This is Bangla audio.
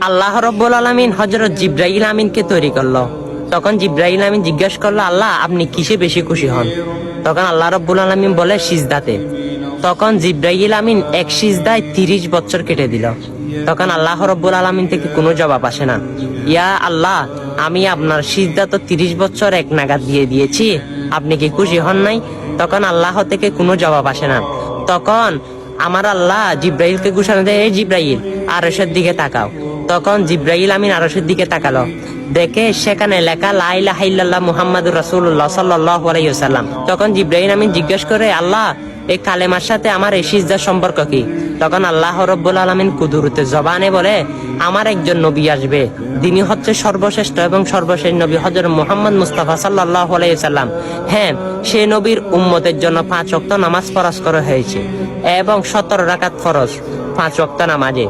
আল্লাহ রাব্বুল আলামিন হযরত জিবরাইল আমিনকে তৈরি করলো। তখন জিবরাইল আমিন জিজ্ঞাসা করলো, আল্লাহ আপনি কিসে বেশি খুশি হন? তখন আল্লাহ রাব্বুল আলামিন বলে, সিজদাতে। তখন জিবরাইল আমিন এক সিজদায় 30 বছর কেটে দিল। তখন আল্লাহ রাব্বুল আলামিন থেকে কোনো জবাব আসে না। ইয়া আল্লাহ, আমি আপনার সিজদা তো 30 বছর এক নাগাদ দিয়ে দিয়েছি, আপনি কি খুশি হন নাই? তখন আল্লাহ থেকে কোনো জবাব আসে না। তখন আমার আল্লাহ জিবরাইলকে ঘোষণা দেয়, এই জিবরাইল আরশের দিকে তাকাও। তখন জিবরাইল আমিন আরশের দিকে তাকালো, দেখে সেখানে লেখা লা ইলাহা ইল্লাল্লাহ মুহাম্মাদুর রাসূলুল্লাহ সাল্লাল্লাহু আলাইহি ওয়াসাল্লাম। তখন জিবরাইল আমিন জিজ্ঞেস করে, আল্লাহ এই কালেমার সাথে আমার এই সিজদার সম্পর্ক কি? তখন আল্লাহ রাব্বুল আলামিন কুদরতে জবানে বলে, আমার একজন নবী আসবে, তিনি হচ্ছে সর্বশ্রেষ্ঠ এবং সর্বশেষ নবী হযরত মুহাম্মদ মুস্তাফা সাল্লাল্লাহু আলাইহি ওয়াসাল্লাম। হ্যাঁ, সেই নবীর উম্মতের জন্য 5 ওয়াক্ত নামাজ ফরজ করা হয়েছে এবং 17 রাকাত ফরজ 5 ওয়াক্ত নামাজে।